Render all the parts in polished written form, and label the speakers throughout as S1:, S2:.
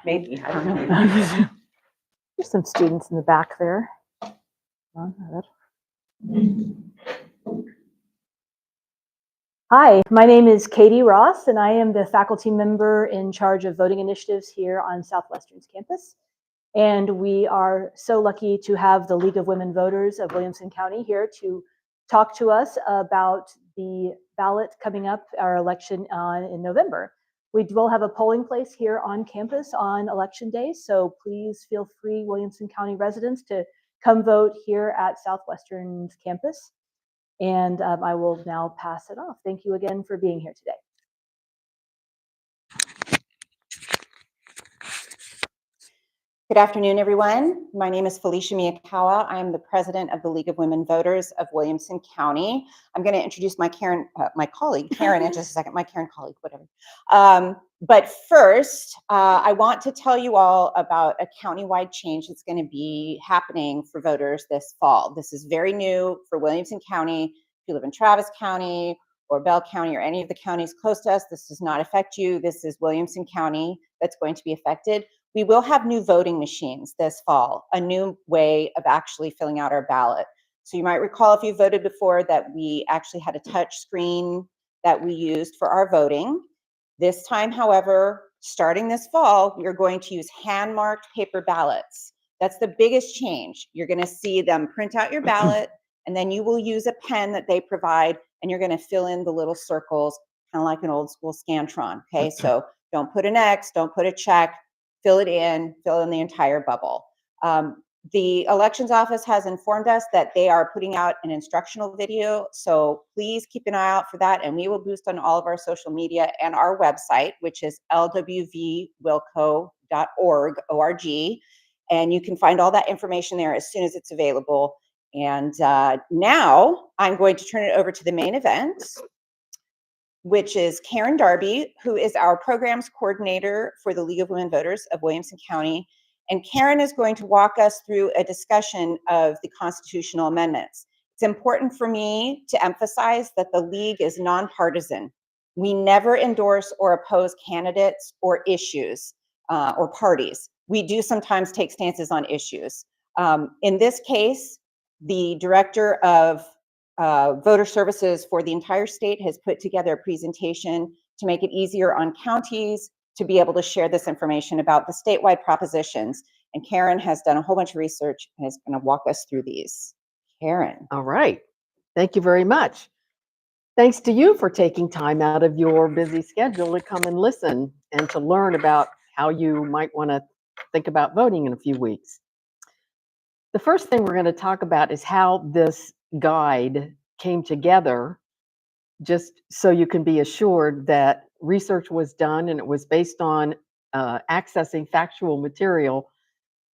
S1: Maybe, I don't know.
S2: There's some students in the back there. Hi, my name is Katie Ross, and I am the faculty member in charge of voting initiatives here on Southwestern's campus. And we are so lucky to have the League of Women Voters of Williamson County here to talk to us about the ballot coming up, our election in November. We will have a polling place here on campus on election day, so please feel free, Williamson County residents, to come vote here at Southwestern's campus. And I will now pass it off. Thank you again for being here today.
S1: Good afternoon, everyone. My name is Felicia Miyakawa. I am the president of the League of Women Voters of Williamson County. I'm going to introduce my colleague, Karen, in just a second. My Karen colleague, whatever. But first, I want to tell you all about a countywide change that's going to be happening for voters this fall. This is very new for Williamson County. If you live in Travis County or Bell County or any of the counties close to us, this does not affect you. This is Williamson County that's going to be affected. We will have new voting machines this fall, a new way of actually filling out our ballot. So you might recall, if you voted before, that we actually had a touch screen that we used for our voting. This time, however, starting this fall, we are going to use hand-marked paper ballots. That's the biggest change. You're going to see them print out your ballot, and then you will use a pen that they provide, and you're going to fill in the little circles, kind of like an old school Scantron, okay? So don't put an X, don't put a check, fill in the entire bubble. The elections office has informed us that they are putting out an instructional video, so please keep an eye out for that, and we will boost on all of our social media and our website, which is lwvwilco.org, O-R-G, and you can find all that information there as soon as it's available. And now I'm going to turn it over to the main event, which is Karen Darby, who is our programs coordinator for the League of Women Voters of Williamson County. And Karen is going to walk us through a discussion of the constitutional amendments. It's important for me to emphasize that the League is nonpartisan. We never endorse or oppose candidates or issues or parties. We do sometimes take stances on issues. In this case, the director of voter services for the entire state has put together a presentation to make it easier on counties to be able to share this information about the statewide propositions. And Karen has done a whole bunch of research and is going to walk us through these. Karen.
S3: All right. Thank you very much. Thanks to you for taking time out of your busy schedule to come and listen and to learn about how you might want to think about voting in a few weeks. The first thing we're going to talk about is how this guide came together, just so you can be assured that research was done and it was based on accessing factual material.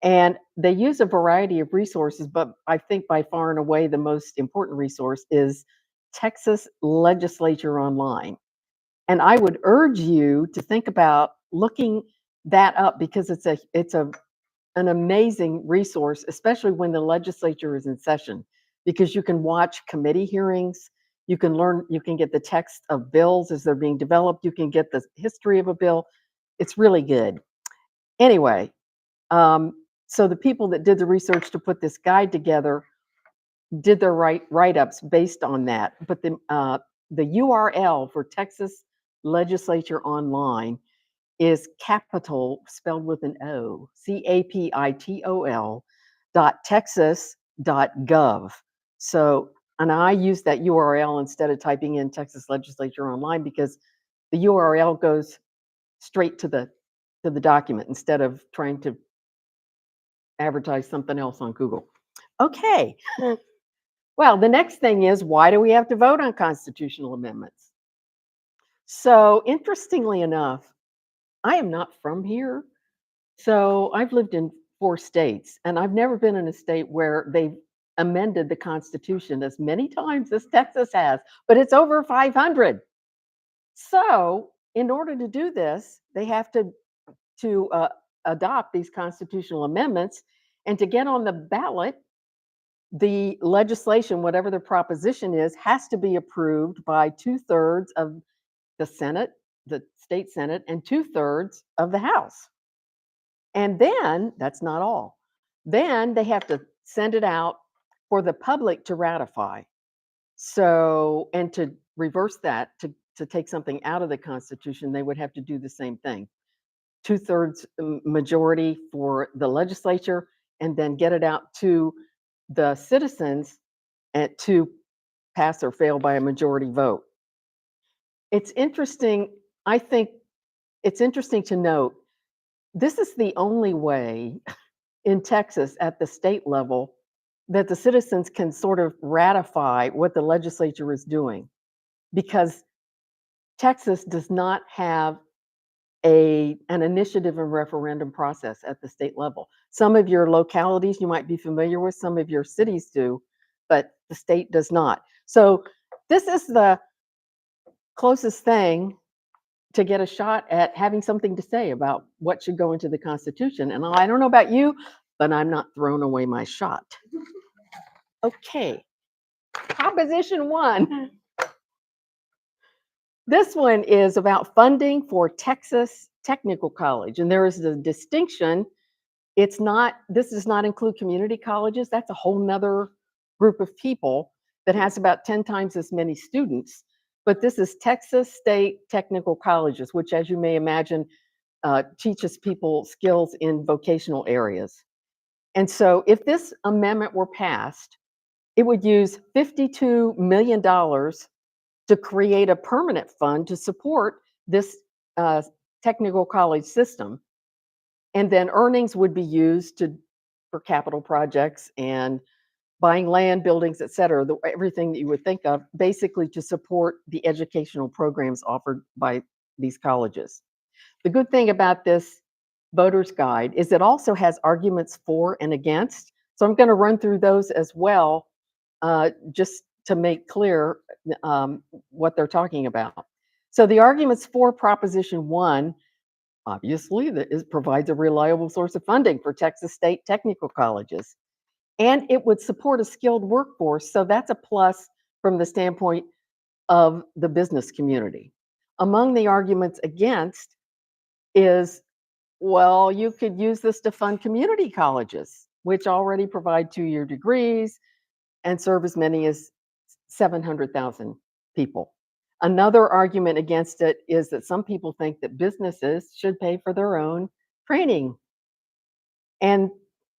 S3: And they use a variety of resources, but I think by far and away the most important resource is Texas Legislature Online. And I would urge you to think about looking that up, because it's an amazing resource, especially when the legislature is in session, because you can watch committee hearings, you can learn, you can get the text of bills as they're being developed, you can get the history of a bill. It's really good. Anyway, so the people that did the research to put this guide together did their write-ups based on that. But the URL for Texas Legislature Online is capital, spelled with an O, capitol.texas.gov. So, and I use that URL instead of typing in Texas Legislature Online, because the URL goes straight to the document instead of trying to advertise something else on Google. Okay. Well, the next thing is, why do we have to vote on constitutional amendments? So, interestingly enough, I am not from here. So I've lived in 4 states, and I've never been in a state where they've amended the Constitution as many times as Texas has, but it's over 500. So in order to do this, they have to adopt these constitutional amendments, and to get on the ballot, the legislation, whatever the proposition is, has to be approved by 2/3 of the Senate, the state Senate, and 2/3 of the House. And then, that's not all. Then they have to send it out for the public to ratify. So, and to reverse that, to take something out of the Constitution, they would have to do the same thing. 2/3 majority for the legislature, and then get it out to the citizens and to pass or fail by a majority vote. It's interesting, I think it's interesting to note, this is the only way in Texas at the state level that the citizens can sort of ratify what the legislature is doing, because Texas does not have an initiative and referendum process at the state level. Some of your localities you might be familiar with, some of your cities do, but the state does not. So this is the closest thing to get a shot at having something to say about what should go into the Constitution. And I don't know about you, but I'm not throwing away my shot. Okay, Proposition 1. This one is about funding for Texas Technical College. And there is a distinction. This does not include community colleges. That's a whole nother group of people that has about 10 times as many students. But this is Texas State Technical Colleges, which, as you may imagine, teaches people skills in vocational areas. And so if this amendment were passed, it would use $52 million to create a permanent fund to support this technical college system. And then earnings would be used for capital projects and buying land, buildings, et cetera, everything that you would think of, basically to support the educational programs offered by these colleges. The good thing about this voter's guide is it also has arguments for and against. So I'm going to run through those as well, just to make clear what they're talking about. So the arguments for Proposition 1, obviously, provides a reliable source of funding for Texas state technical colleges. And it would support a skilled workforce, so that's a plus from the standpoint of the business community. Among the arguments against is, well, you could use this to fund community colleges, which already provide 2-year degrees and serve as many as 700,000 people. Another argument against it is that some people think that businesses should pay for their own training. And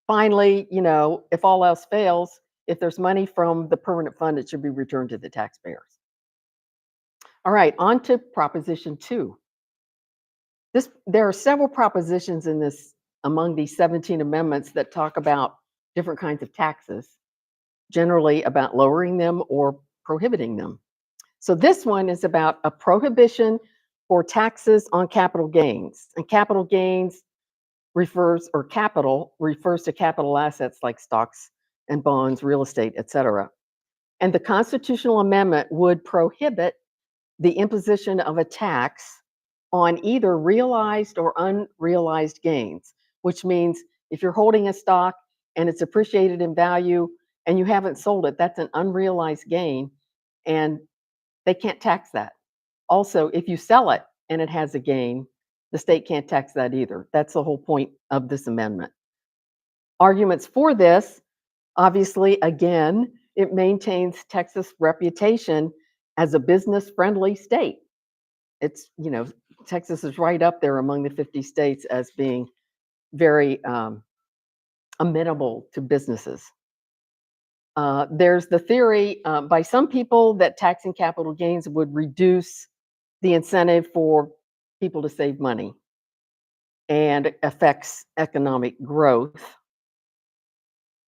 S3: finally, if all else fails, if there's money from the permanent fund, it should be returned to the taxpayers. All right, on to Proposition 2. There are several propositions among these 17 amendments that talk about different kinds of taxes, generally about lowering them or prohibiting them. So this one is about a prohibition for taxes on capital gains. And capital gains capital refers to capital assets like stocks and bonds, real estate, etc. And the constitutional amendment would prohibit the imposition of a tax on either realized or unrealized gains, which means if you're holding a stock and it's appreciated in value and you haven't sold it, that's an unrealized gain, and they can't tax that. Also, if you sell it and it has a gain, the state can't tax that either. That's the whole point of this amendment. Arguments for this, obviously, again, it maintains Texas' reputation as a business-friendly state. It's, Texas is right up there among the 50 states as being very amenable to businesses. There's the theory by some people that taxing capital gains would reduce the incentive for people to save money and affects economic growth.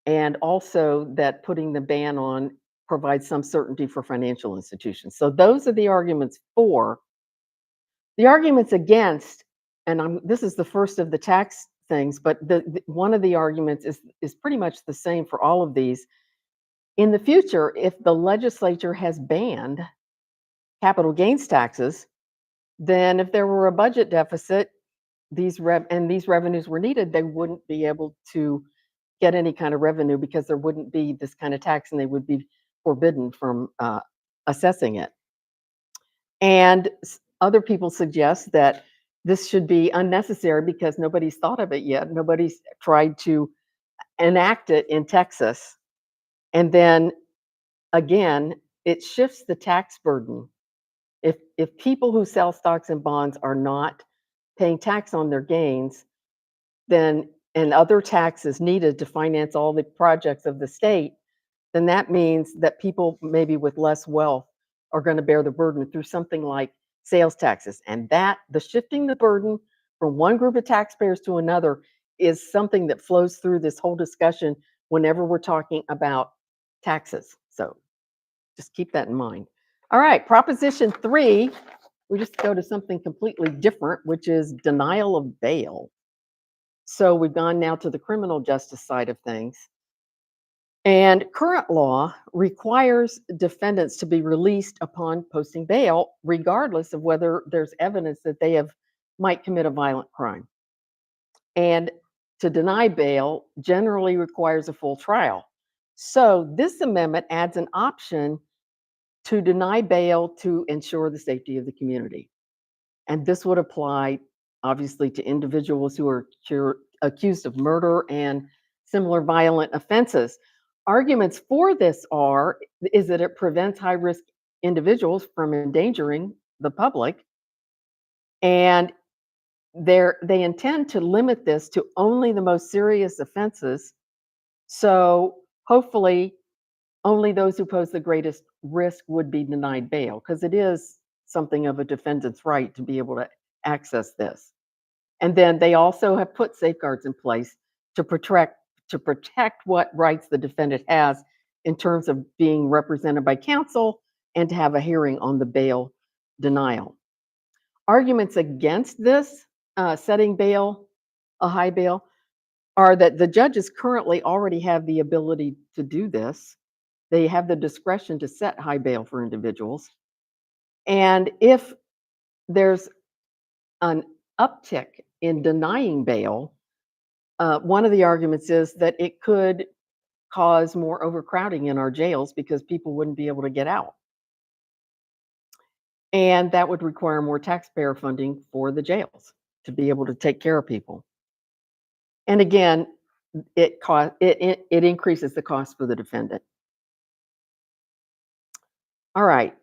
S3: And also that putting the ban on provides some certainty for financial institutions. So those are the arguments for. The arguments against, and this is the first of the tax things, but one of the arguments is pretty much the same for all of these. In the future, if the legislature has banned capital gains taxes, then if there were a budget deficit, these revenues were needed, they wouldn't be able to get any kind of revenue because there wouldn't be this kind of tax and they would be forbidden from assessing it. And other people suggest that this should be unnecessary because nobody's thought of it yet. Nobody's tried to enact it in Texas. And then again, it shifts the tax burden. If people who sell stocks and bonds are not paying tax on their gains, then and other taxes needed to finance all the projects of the state, then that means that people maybe with less wealth are going to bear the burden through something like sales taxes. And that the shifting the burden from one group of taxpayers to another is something that flows through this whole discussion whenever we're talking about taxes. So just keep that in mind. All right, Proposition 3, we just go to something completely different, which is denial of bail. So we've gone now to the criminal justice side of things. And current law requires defendants to be released upon posting bail, regardless of whether there's evidence that they might commit a violent crime. And to deny bail generally requires a full trial. So this amendment adds an option to deny bail to ensure the safety of the community. And this would apply, obviously, to individuals who are accused of murder and similar violent offenses. Arguments for this is that it prevents high-risk individuals from endangering the public, and they intend to limit this to only the most serious offenses. So hopefully, only those who pose the greatest risk would be denied bail, because it is something of a defendant's right to be able to access this. And then they also have put safeguards in place to protect what rights the defendant has in terms of being represented by counsel and to have a hearing on the bail denial. Arguments against this, setting bail, a high bail, are that the judges currently already have the ability to do this. They have the discretion to set high bail for individuals. And if there's an uptick in denying bail, one of the arguments is that it could cause more overcrowding in our jails because people wouldn't be able to get out. And that would require more taxpayer funding for the jails to be able to take care of people. And again, it increases the cost for the defendant. All right,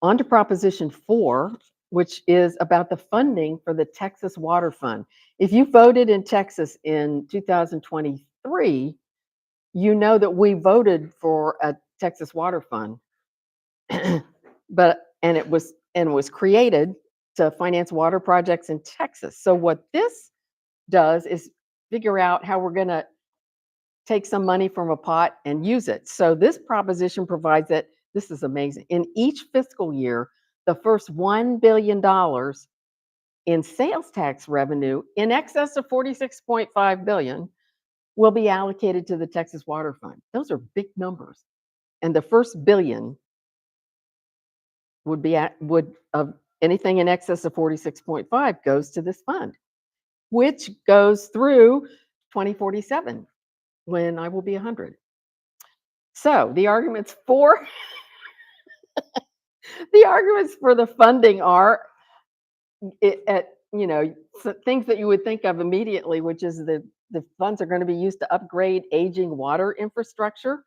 S3: on to Proposition 4, which is about the funding for the Texas Water Fund. If you voted in Texas in 2023, you know that we voted for a Texas Water Fund, and it was created to finance water projects in Texas. So what this does is figure out how we're going to take some money from a pot and use it. So this proposition provides that, this is amazing, in each fiscal year, the first $1 billion in sales tax revenue in excess of $46.5 billion will be allocated to the Texas Water Fund. Those are big numbers. And the first billion of anything in excess of 46.5 goes to this fund, which goes through 2047 when I will be 100. So the arguments for the funding are things that you would think of immediately, which is the funds are going to be used to upgrade aging water infrastructure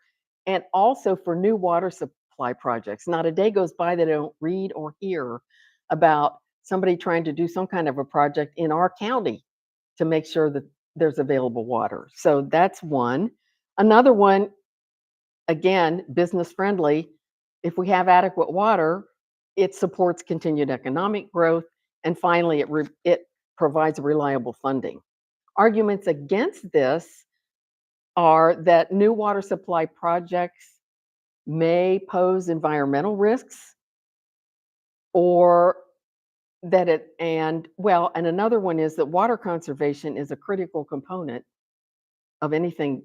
S3: and also for new water supply projects. Not a day goes by that I don't read or hear about somebody trying to do some kind of a project in our county to make sure that there's available water. So that's one. Another one, again, business friendly. If we have adequate water, it supports continued economic growth. And finally, it provides reliable funding. Arguments against this are that new water supply projects may pose environmental risks, or that and another one is that water conservation is a critical component of anything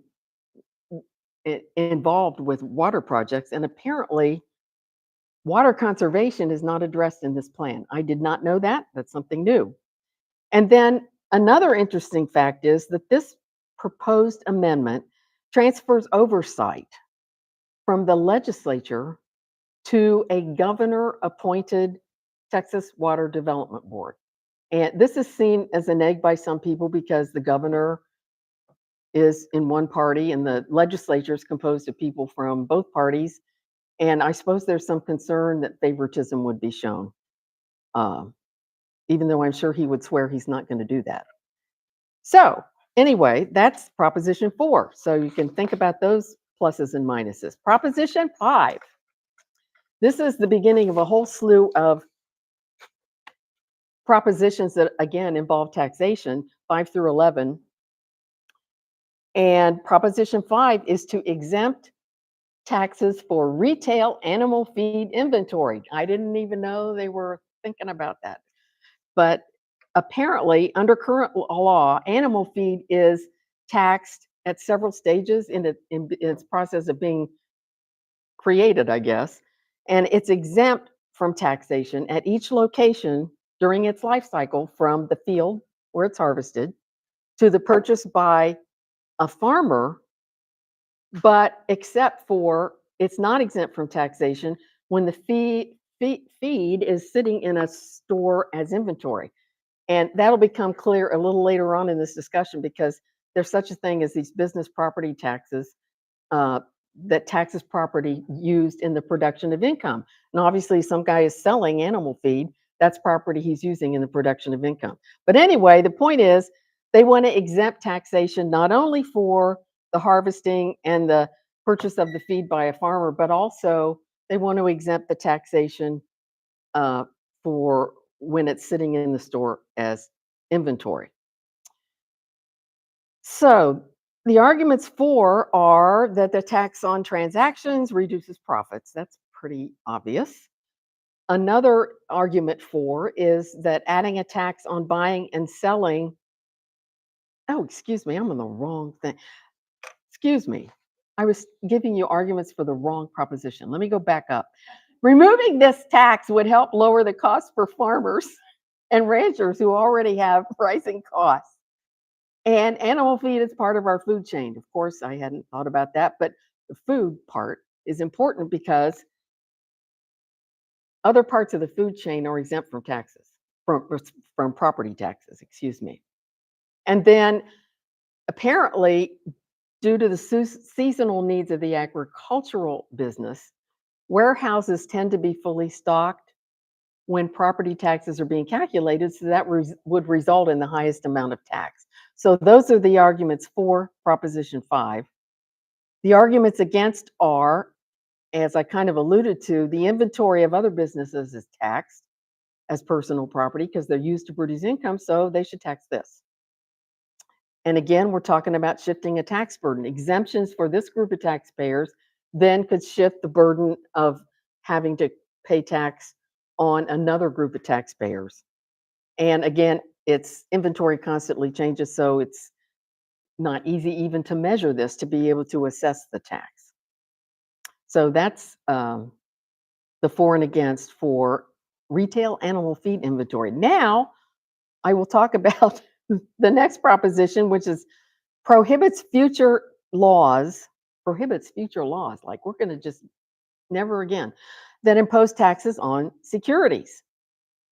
S3: involved with water projects. And apparently, water conservation is not addressed in this plan. I did not know that. That's something new. And then another interesting fact is that this proposed amendment transfers oversight from the legislature to a governor-appointed Texas Water Development Board. And this is seen as an egg by some people because the governor is in one party and the legislature is composed of people from both parties. And I suppose there's some concern that favoritism would be shown, um, even though I'm sure he would swear he's not going to do that. So anyway, that's Proposition 4. So you can think about those pluses and minuses. Proposition 5. This is the beginning of a whole slew of propositions that, again, involve taxation, 5 through 11. And Proposition 5 is to exempt taxes for retail animal feed inventory. I didn't even know they were thinking about that. But apparently, under current law, animal feed is taxed at several stages in its process of being created, I guess. And it's exempt from taxation at each location during its life cycle, from the field where it's harvested to the purchase by a farmer, but except for, it's not exempt from taxation when the feed is sitting in a store as inventory. And that'll become clear a little later on in this discussion, because there's such a thing as these business property taxes that taxes property used in the production of income. And obviously, some guy is selling animal feed, that's property he's using in the production of income. But anyway, the point is, they want to exempt taxation not only for the harvesting and the purchase of the feed by a farmer, but also they want to exempt the taxation for when it's sitting in the store as inventory. So the arguments for are that the tax on transactions reduces profits. That's pretty obvious. Another argument for is that adding a tax on buying and selling, oh, excuse me, I'm on the wrong thing. Excuse me. I was giving you arguments for the wrong proposition. Let me go back up. Removing this tax would help lower the cost for farmers and ranchers who already have rising costs. And animal feed is part of our food chain. Of course, I hadn't thought about that, but the food part is important because other parts of the food chain are exempt from taxes, from property taxes, excuse me. And then apparently, due to the seasonal needs of the agricultural business, warehouses tend to be fully stocked when property taxes are being calculated, so that would result in the highest amount of tax. So those are the arguments for Proposition 5. The arguments against are, as I kind of alluded to, the inventory of other businesses is taxed as personal property because they're used to produce income, so they should tax this. And again, we're talking about shifting a tax burden. Exemptions for this group of taxpayers then could shift the burden of having to pay tax on another group of taxpayers. And again, its inventory constantly changes, so it's not easy even to measure this to be able to assess the tax. So that's the for and against for retail animal feed inventory. Now, I will talk about the next proposition, which is prohibits future laws, like we're going to just never again, that impose taxes on securities.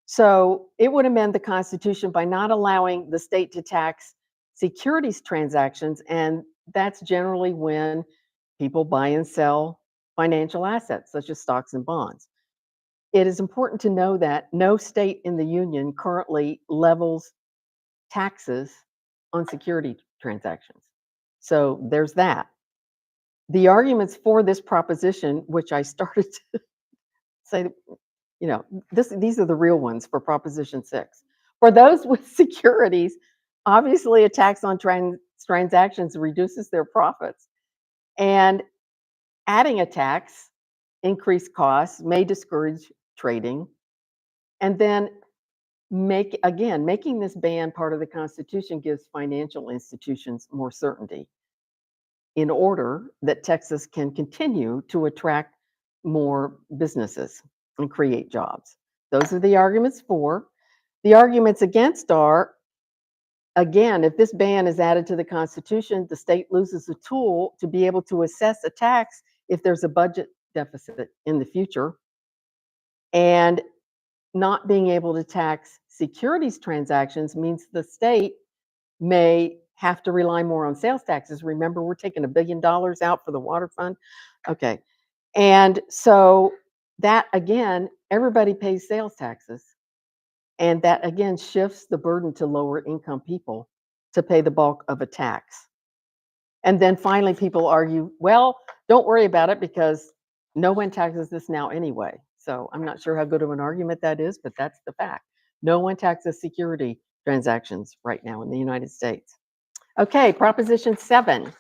S3: So it would amend the Constitution by not allowing the state to tax securities transactions, and that's generally when people buy and sell financial assets, such as stocks and bonds. It is important to know that no state in the union currently levels taxes on security transactions. So there's that. The arguments for this proposition, which I started to say, these are the real ones for Proposition 6. For those with securities, obviously a tax on transactions reduces their profits. And adding a tax, increased costs, may discourage trading. And then making this ban part of the Constitution gives financial institutions more certainty in order that Texas can continue to attract more businesses and create jobs. Those are the arguments for. The arguments against are, again, if this ban is added to the Constitution, the state loses a tool to be able to assess a tax if there's a budget deficit in the future. And not being able to tax securities transactions means the state may have to rely more on sales taxes. Remember, we're taking $1 billion out for the water fund. Okay. And so that again, everybody pays sales taxes. And that again shifts the burden to lower income people to pay the bulk of a tax. And then finally, people argue, well, don't worry about it because no one taxes this now anyway. So I'm not sure how good of an argument that is, but that's the fact. No one taxes security transactions right now in the United States. Okay, Proposition 7.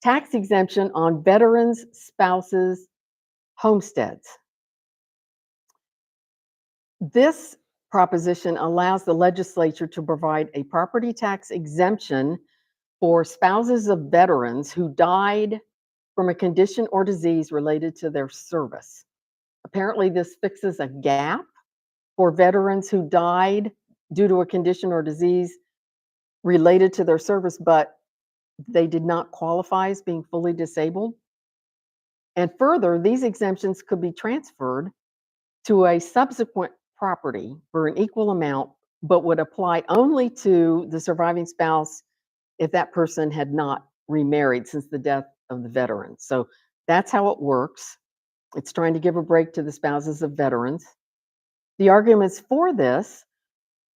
S3: Tax exemption on veterans, spouses, homesteads. This proposition allows the legislature to provide a property tax exemption for spouses of veterans who died from a condition or disease related to their service. Apparently, this fixes a gap for veterans who died due to a condition or disease related to their service, but they did not qualify as being fully disabled. And further, these exemptions could be transferred to a subsequent property for an equal amount, but would apply only to the surviving spouse if that person had not remarried since the death of the veteran. So that's how it works. It's trying to give a break to the spouses of veterans. The arguments for this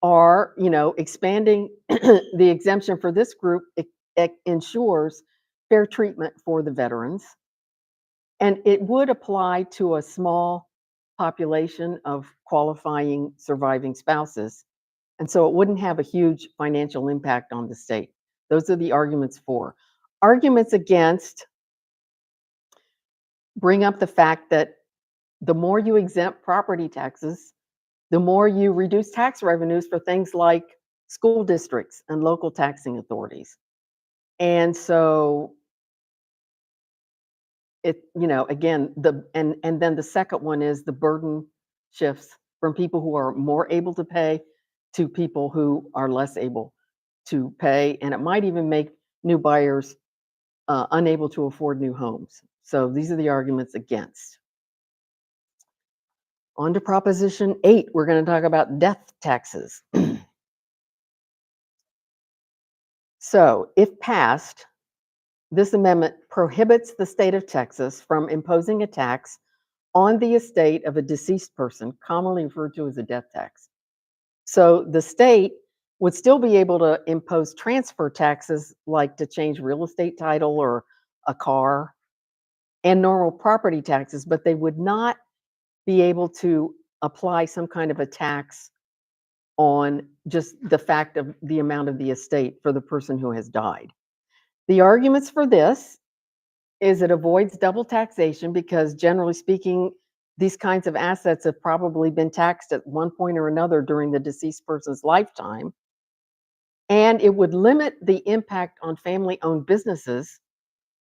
S3: are, expanding the exemption for this group. It ensures fair treatment for the veterans. And it would apply to a small population of qualifying surviving spouses. And so it wouldn't have a huge financial impact on the state. Those are the arguments for. Arguments against bring up the fact that the more you exempt property taxes, the more you reduce tax revenues for things like school districts and local taxing authorities. And so again, and then the second one is the burden shifts from people who are more able to pay to people who are less able to pay, and it might even make new buyers unable to afford new homes. So these are the arguments against. On to Proposition 8, we're going to talk about death taxes. So if passed, this amendment prohibits the state of Texas from imposing a tax on the estate of a deceased person, commonly referred to as a death tax. So the state would still be able to impose transfer taxes, like to change real estate title or a car, and normal property taxes, but they would not be able to apply some kind of a tax on just the fact of the amount of the estate for the person who has died. The arguments for this is it avoids double taxation because, generally speaking, these kinds of assets have probably been taxed at one point or another during the deceased person's lifetime. And it would limit the impact on family-owned businesses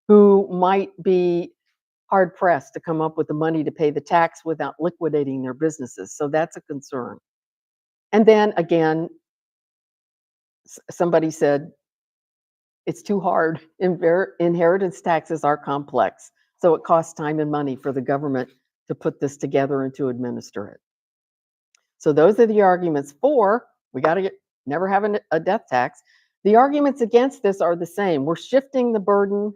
S3: who might be hard-pressed to come up with the money to pay the tax without liquidating their businesses. So that's a concern. And then again, somebody said, it's too hard. Inheritance taxes are complex. So it costs time and money for the government to put this together and to administer it. So those are the arguments for, we got to never have a death tax. The arguments against this are the same. We're shifting the burden.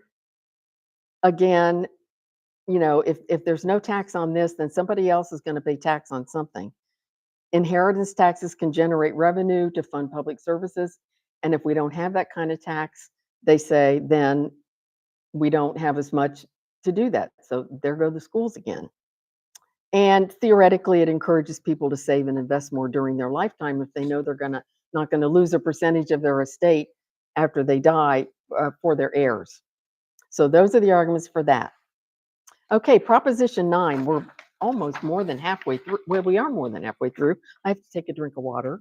S3: Again, if there's no tax on this, then somebody else is going to pay tax on something. Inheritance taxes can generate revenue to fund public services. And if we don't have that kind of tax, they say, then we don't have as much to do that. So there go the schools again. And theoretically, it encourages people to save and invest more during their lifetime if they know they're not going to lose a percentage of their estate after they die for their heirs. So those are the arguments for that. Okay, Proposition 9, we're almost more than halfway through. Well, we are more than halfway through. I have to take a drink of water.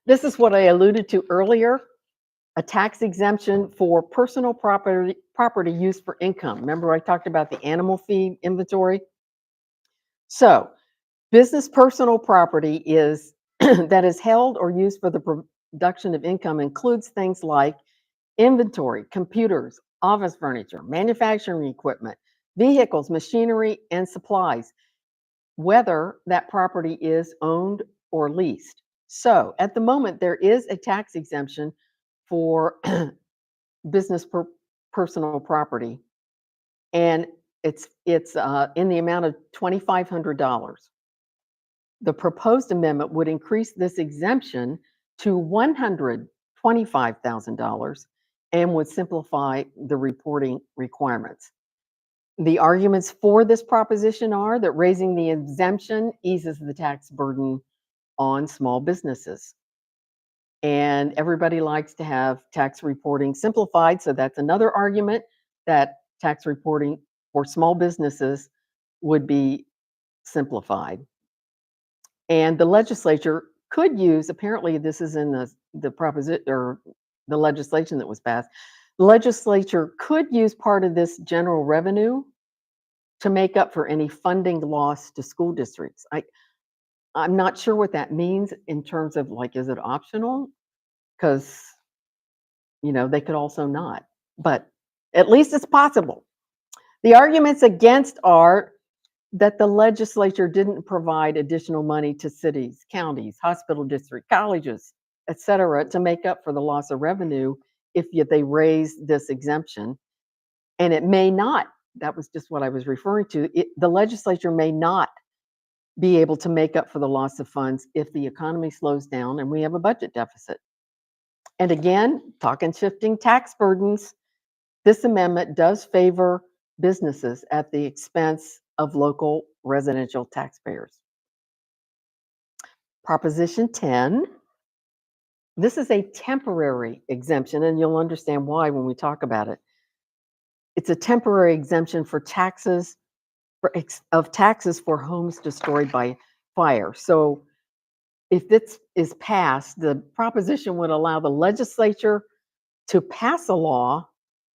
S3: This is what I alluded to earlier, a tax exemption for personal property used for income. Remember I talked about the animal feed inventory? So business personal property is that is held or used for the production of income includes things like inventory, computers, office furniture, manufacturing equipment, vehicles, machinery, and supplies, whether that property is owned or leased. So at the moment, there is a tax exemption for business personal property, and it's in the amount of $2,500. The proposed amendment would increase this exemption to $125,000 and would simplify the reporting requirements. The arguments for this proposition are that raising the exemption eases the tax burden on small businesses. And everybody likes to have tax reporting simplified, so that's another argument that tax reporting for small businesses would be simplified. And the legislature could use, apparently this is in the proposition or the legislation that was passed, the legislature could use part of this general revenue to make up for any funding loss to school districts. I'm not sure what that means in terms of, like, is it optional? Because, they could also not, but at least it's possible. The arguments against are that the legislature didn't provide additional money to cities, counties, hospital districts, colleges, et cetera, to make up for the loss of revenue if they raise this exemption. And it may not, that was just what I was referring to, the legislature may not be able to make up for the loss of funds if the economy slows down and we have a budget deficit. And again, talking shifting tax burdens, this amendment does favor businesses at the expense of local residential taxpayers. Proposition 10, this is a temporary exemption, and you'll understand why when we talk about it. It's a temporary exemption for taxes, of taxes for homes destroyed by fire. So if this is passed, the proposition would allow the legislature to pass a law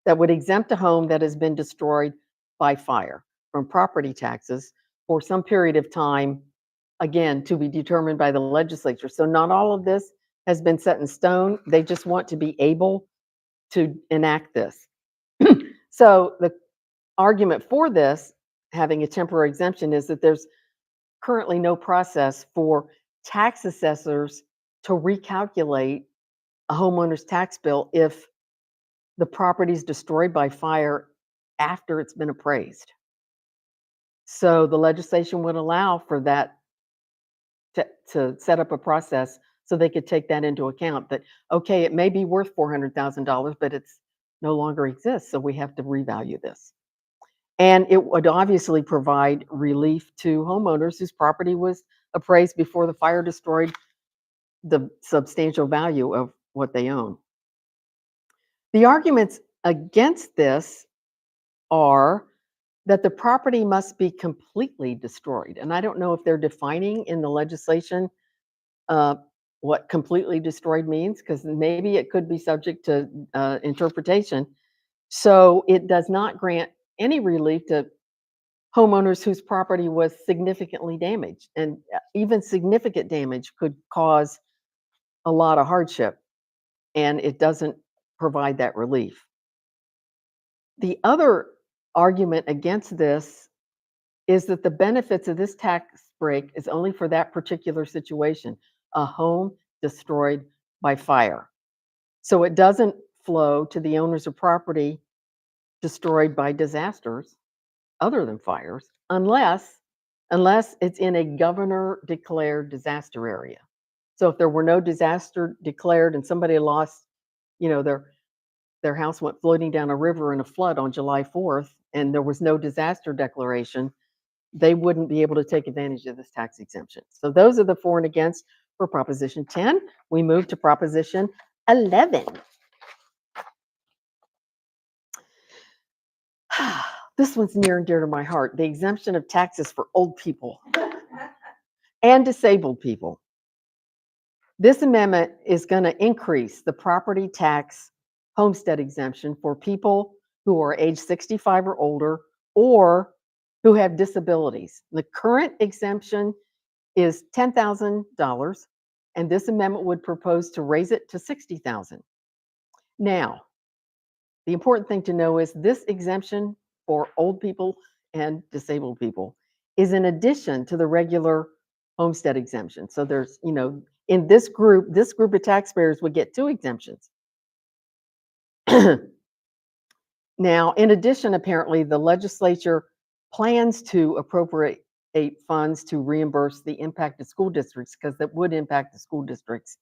S3: that would exempt a home that has been destroyed by fire from property taxes for some period of time, again, to be determined by the legislature. So not all of this has been set in stone. They just want to be able to enact this. So the argument for this, having a temporary exemption, is that there's currently no process for tax assessors to recalculate a homeowner's tax bill if the property is destroyed by fire after it's been appraised. So the legislation would allow for that to set up a process so they could take that into account, that, okay, it may be worth $400,000, but it's no longer exists, so we have to revalue this. And it would obviously provide relief to homeowners whose property was appraised before the fire destroyed the substantial value of what they own. The arguments against this are that the property must be completely destroyed. And I don't know if they're defining in the legislation what completely destroyed means, because maybe it could be subject to interpretation. So it does not grant any relief to homeowners whose property was significantly damaged. And even significant damage could cause a lot of hardship, and it doesn't provide that relief. The other argument against this is that the benefits of this tax break is only for that particular situation, a home destroyed by fire. So it doesn't flow to the owners of property destroyed by disasters other than fires, unless it's in a governor-declared disaster area. So if there were no disaster declared and somebody lost, their house went floating down a river in a flood on July 4th, and there was no disaster declaration, they wouldn't be able to take advantage of this tax exemption. So those are the for and against for Proposition 10. We move to Proposition 11. This one's near and dear to my heart, the exemption of taxes for old people and disabled people. This amendment is going to increase the property tax homestead exemption for people who are age 65 or older or who have disabilities. The current exemption is $10,000, and this amendment would propose to raise it to $60,000. Now, the important thing to know is this exemption for old people and disabled people is in addition to the regular homestead exemption. So there's, in this group of taxpayers would get 2 exemptions. Now, in addition, apparently, the legislature plans to appropriate funds to reimburse the impacted school districts, because that would impact the school districts.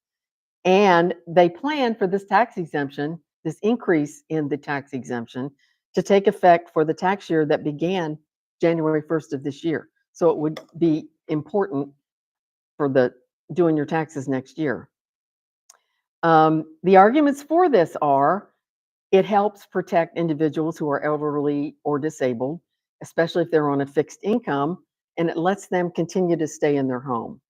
S3: And they plan for this tax exemption, this increase in the tax exemption, to take effect for the tax year that began January 1st of this year. So it would be important for doing your taxes next year. The arguments for this are, it helps protect individuals who are elderly or disabled, especially if they're on a fixed income, and it lets them continue to stay in their home.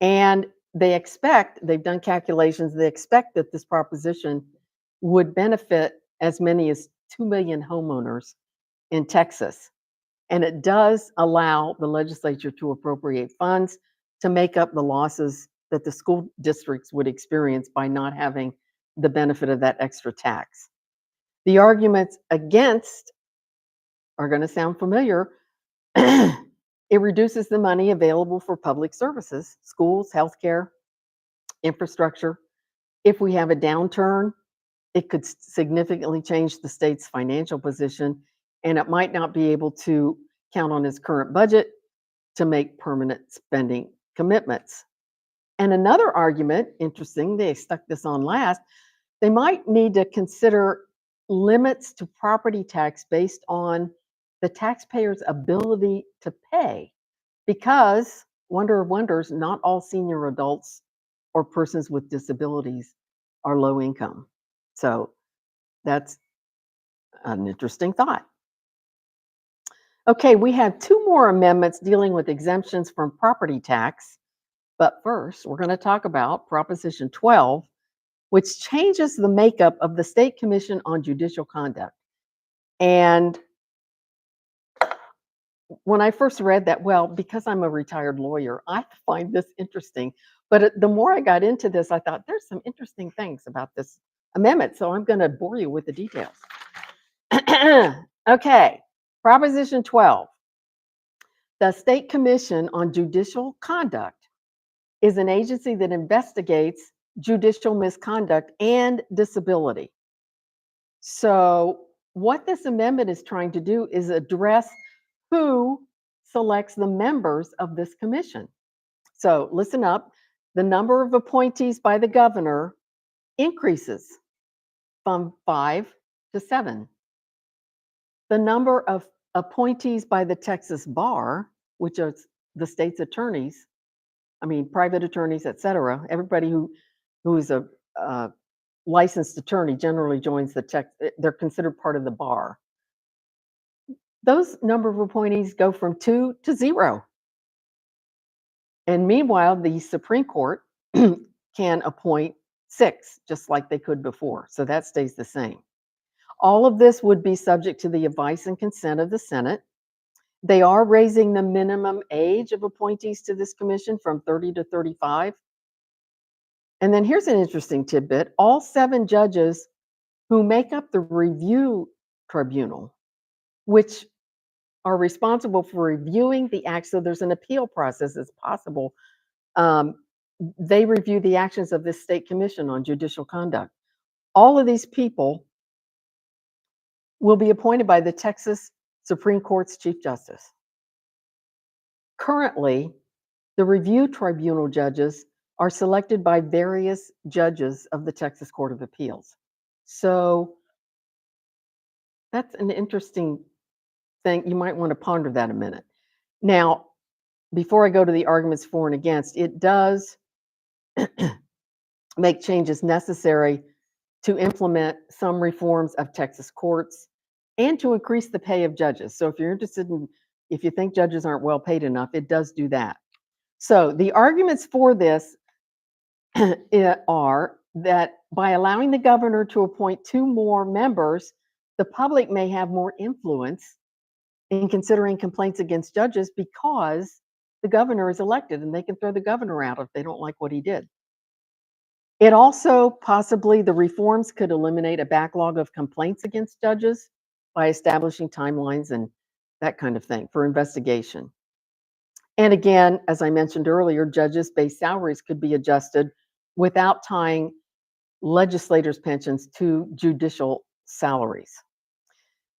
S3: And they've done calculations, they expect that this proposition would benefit as many as 2 million homeowners in Texas. And it does allow the legislature to appropriate funds to make up the losses that the school districts would experience by not having the benefit of that extra tax. The arguments against are going to sound familiar. It reduces the money available for public services, schools, healthcare, infrastructure. If we have a downturn, it could significantly change the state's financial position, and it might not be able to count on its current budget to make permanent spending commitments. And another argument, interesting, they stuck this on last, they might need to consider limits to property tax based on the taxpayer's ability to pay, because, wonder of wonders, not all senior adults or persons with disabilities are low income. So that's an interesting thought. Okay, we have 2 more amendments dealing with exemptions from property tax. But first, we're going to talk about Proposition 12, which changes the makeup of the State Commission on Judicial Conduct. And when I first read that, well, because I'm a retired lawyer, I find this interesting. But the more I got into this, I thought there's some interesting things about this amendment. So I'm going to bore you with the details. Okay, Proposition 12. The State Commission on Judicial Conduct is an agency that investigates judicial misconduct and disability. So what this amendment is trying to do is address who selects the members of this commission. So listen up, the number of appointees by the governor increases from 5 to 7. The number of appointees by the Texas bar, which are the state's attorneys, private attorneys, etc. Everybody who is a licensed attorney generally joins they're considered part of the bar. Those number of appointees go from 2 to 0. And meanwhile, the Supreme Court can appoint 6, just like they could before. So that stays the same. All of this would be subject to the advice and consent of the Senate. They are raising the minimum age of appointees to this commission from 30 to 35. And then here's an interesting tidbit. All 7 judges who make up the review tribunal, which are responsible for reviewing the acts, so there's an appeal process as possible. They review the actions of this State Commission on Judicial Conduct. All of these people will be appointed by the Texas Supreme Court's Chief Justice. Currently, the review tribunal judges are selected by various judges of the Texas Court of Appeals. So that's an interesting thing. You might want to ponder that a minute. Now, before I go to the arguments for and against, it does make changes necessary to implement some reforms of Texas courts and to increase the pay of judges. So if you're interested if you think judges aren't well paid enough, it does do that. So the arguments for this are that by allowing the governor to appoint 2 more members, the public may have more influence in considering complaints against judges because the governor is elected and they can throw the governor out if they don't like what he did. It also possibly, the reforms could eliminate a backlog of complaints against judges by establishing timelines and that kind of thing for investigation. And again, as I mentioned earlier, judges' base salaries could be adjusted without tying legislators' pensions to judicial salaries.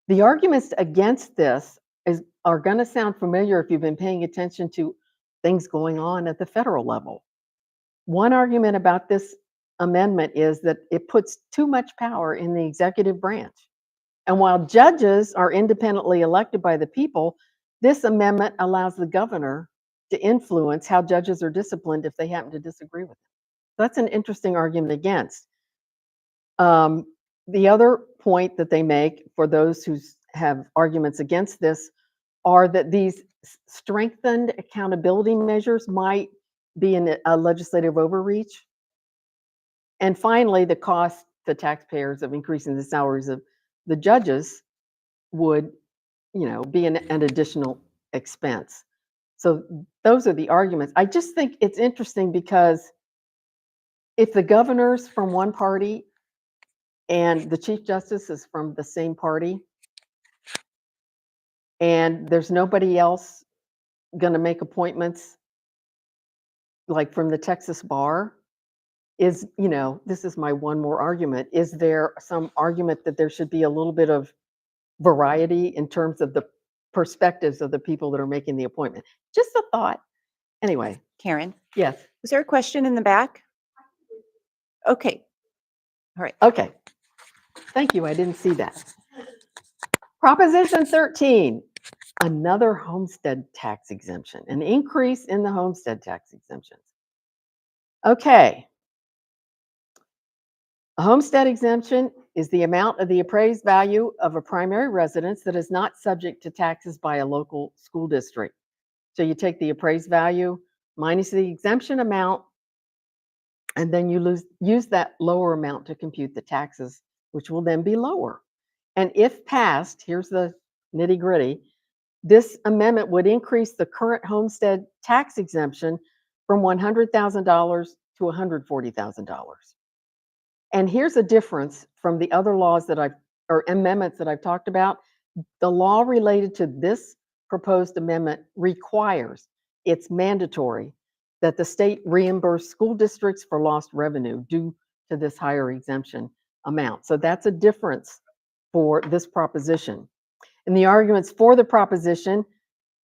S3: The arguments against this are going to sound familiar if you've been paying attention to things going on at the federal level. One argument about this amendment is that it puts too much power in the executive branch. And while judges are independently elected by the people, this amendment allows the governor to influence how judges are disciplined if they happen to disagree with it. That's an interesting argument against. The other point that they make for those who have arguments against this are that these strengthened accountability measures might be a legislative overreach. And finally, the cost to taxpayers of increasing the salaries of the judges would, be an additional expense. So those are the arguments. I just think it's interesting because if the governor's from one party and the Chief Justice is from the same party, and there's nobody else going to make appointments, like from the Texas bar, this is my one more argument. Is there some argument that there should be a little bit of variety in terms of the perspectives of the people that are making the appointment? Just a thought. Anyway,
S1: Karen,
S3: yes.
S1: was there a question in the back? Okay. All right.
S3: Okay. Thank you. I didn't see that. Proposition 13, another homestead tax exemption, an increase in the homestead tax exemptions. Okay. A homestead exemption is the amount of the appraised value of a primary residence that is not subject to taxes by a local school district. So you take the appraised value minus the exemption amount, and then you use that lower amount to compute the taxes, which will then be lower. And if passed, here's the nitty-gritty, this amendment would increase the current homestead tax exemption from $100,000 to $140,000. And here's a difference from the other laws or amendments that I've talked about. The law related to this proposed amendment requires, it's mandatory, that the state reimburse school districts for lost revenue due to this higher exemption amount. So that's a difference for this proposition. And the arguments for the proposition,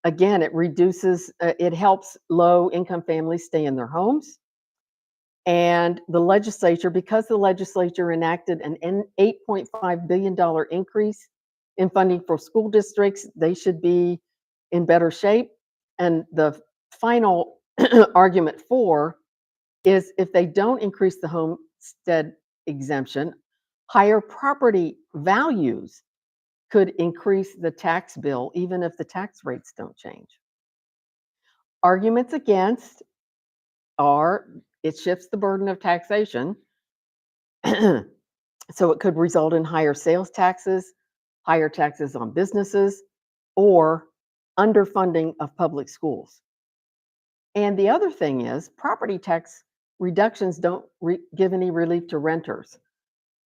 S3: again, it helps low-income families stay in their homes. And the legislature, because the legislature enacted an $8.5 billion increase in funding for school districts, they should be in better shape. And the final argument for is if they don't increase the homestead exemption, higher property values could increase the tax bill even if the tax rates don't change. Arguments against are it shifts the burden of taxation, so it could result in higher sales taxes, higher taxes on businesses, or underfunding of public schools. And the other thing is property tax reductions don't give any relief to renters.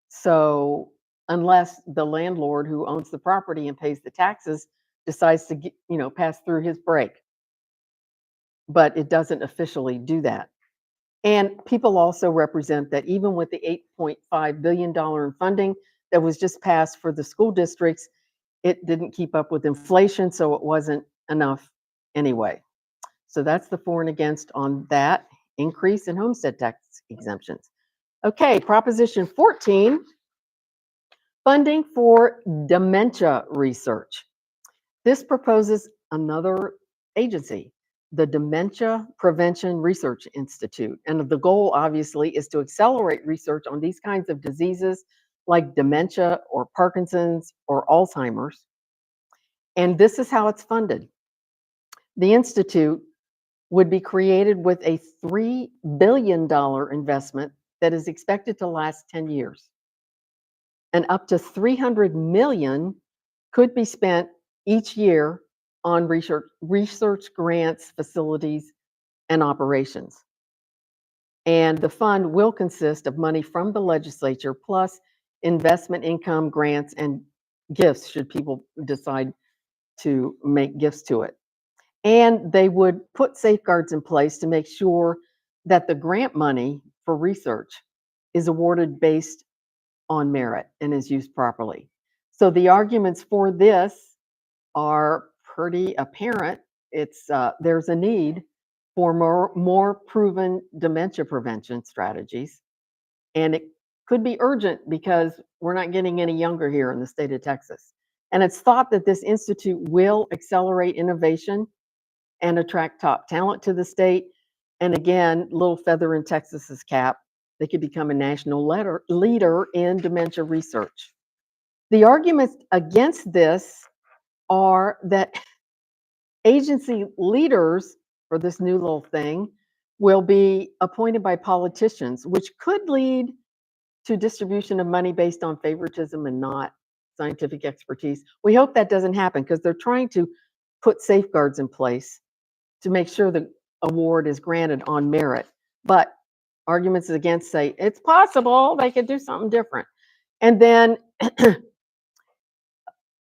S3: So unless the landlord who owns the property and pays the taxes decides to pass through his break. But it doesn't officially do that. And people also represent that even with the $8.5 billion in funding that was just passed for the school districts, it didn't keep up with inflation, so it wasn't enough anyway. So that's the for and against on that increase in homestead tax exemptions. Okay, Proposition 14, funding for dementia research. This proposes another agency, the Dementia Prevention Research Institute. And the goal, obviously, is to accelerate research on these kinds of diseases like dementia or Parkinson's or Alzheimer's. And this is how it's funded. The Institute would be created with a $3 billion investment that is expected to last 10 years. And up to $300 million could be spent each year on research grants, facilities, and operations. And the fund will consist of money from the legislature plus investment income, grants, and gifts should people decide to make gifts to it. And they would put safeguards in place to make sure that the grant money for research is awarded based on merit and is used properly. So the arguments for this are pretty apparent. It's there's a need for more proven dementia prevention strategies, and it could be urgent because we're not getting any younger here in the state of Texas. And it's thought that this institute will accelerate innovation and attract top talent to the state. And again, little feather in Texas's cap, they could become a national leader in dementia research. The arguments against this are that agency leaders for this new little thing will be appointed by politicians, which could lead to distribution of money based on favoritism and not scientific expertise. We hope that doesn't happen because they're trying to put safeguards in place to make sure the award is granted on merit. But arguments against say it's possible they could do something different. And then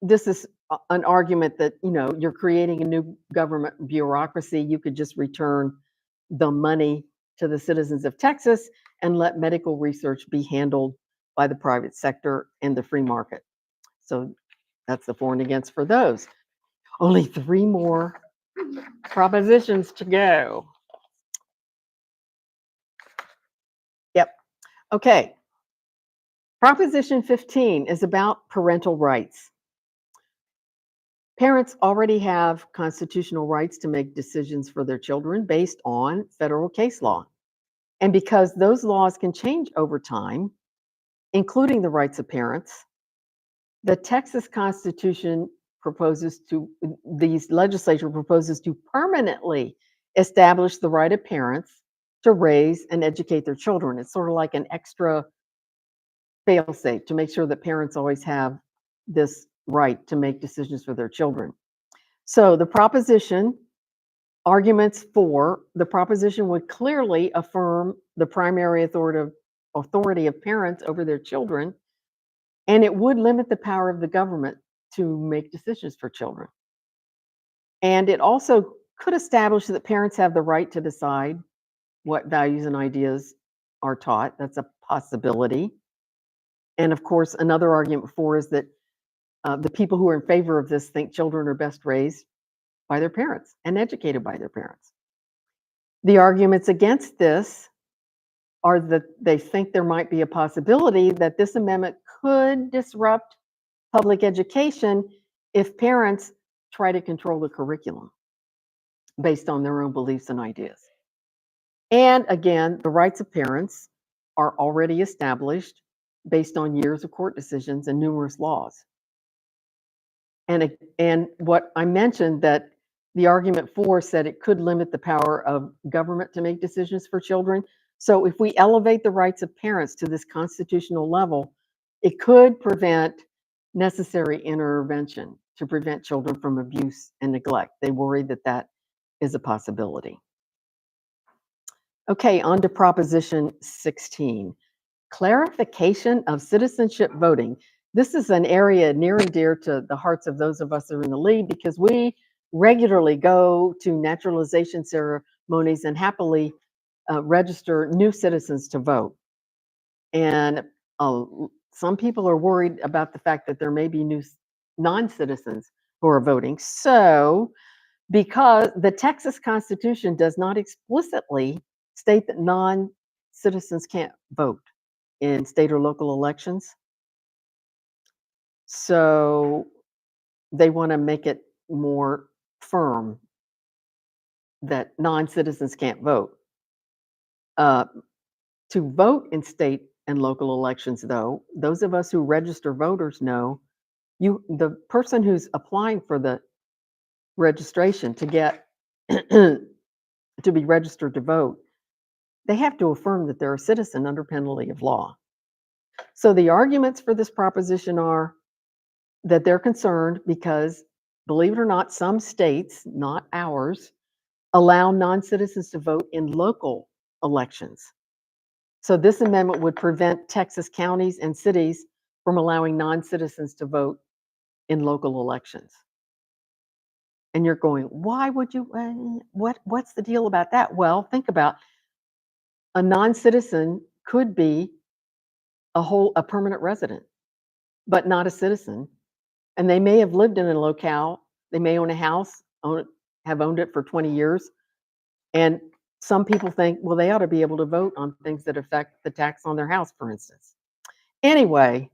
S3: this is an argument that, you know, you're creating a new government bureaucracy. You could just return the money to the citizens of Texas and let medical research be handled by the private sector and the free market. So that's the for and against for those. Only 3 more propositions to go. Yep. Okay. Proposition 15 is about parental rights. Parents already have constitutional rights to make decisions for their children based on federal case law. And because those laws can change over time, including the rights of parents, the Texas Constitution the legislature proposes to permanently establish the right of parents to raise and educate their children. It's sort of like an extra fail-safe to make sure that parents always have this right to make decisions for their children. So the arguments for the proposition would clearly affirm the primary authority of parents over their children, and it would limit the power of the government to make decisions for children. And it also could establish that parents have the right to decide what values and ideas are taught. That's a possibility. And of course, another argument for is that the people who are in favor of this think children are best raised by their parents and educated by their parents. The arguments against this are that they think there might be a possibility that this amendment could disrupt public education if parents try to control the curriculum based on their own beliefs and ideas. And again, the rights of parents are already established based on years of court decisions and numerous laws. And what I mentioned, that the argument for said it could limit the power of government to make decisions for children. So if we elevate the rights of parents to this constitutional level, it could prevent necessary intervention to prevent children from abuse and neglect. They worry that that is a possibility. Okay, on to Proposition 16, clarification of citizenship voting. This is an area near and dear to the hearts of those of us that are in the league because we regularly go to naturalization ceremonies and happily register new citizens to vote. And some people are worried about the fact that there may be new non-citizens who are voting. So, because the Texas Constitution does not explicitly state that non-citizens can't vote in state or local elections, so they want to make it more firm that non-citizens can't vote. To vote in state and local elections, though, those of us who register voters know the person who's applying for the registration to get to be registered to vote, they have to affirm that they're a citizen under penalty of law. So the arguments for this proposition are that they're concerned because, believe it or not, some states, not ours, allow non-citizens to vote in local elections. So this amendment would prevent Texas counties and cities from allowing non-citizens to vote in local elections. And you're going, why would you, what's the deal about that? Well, think about a non-citizen could be a permanent resident, but not a citizen. And they may have lived in a locale, they may own a house, have owned it for 20 years. And some people think, well, they ought to be able to vote on things that affect the tax on their house, for instance. Anyway,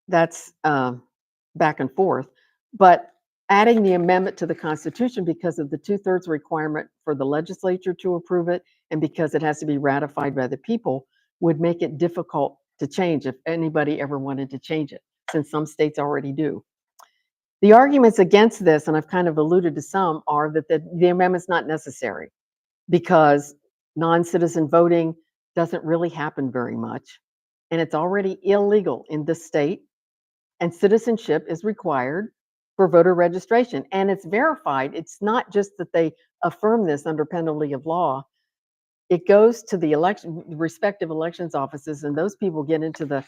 S3: that's back and forth. But adding the amendment to the Constitution because of the 2/3 requirement for the legislature to approve it, and because it has to be ratified by the people, would make it difficult to change if anybody ever wanted to change it, since some states already do. The arguments against this, and I've kind of alluded to some, are that the amendment's not necessary because non-citizen voting doesn't really happen very much, and it's already illegal in this state, and citizenship is required for voter registration, and it's verified. It's not just that they affirm this under penalty of law. It goes to the respective elections offices, and those people get into the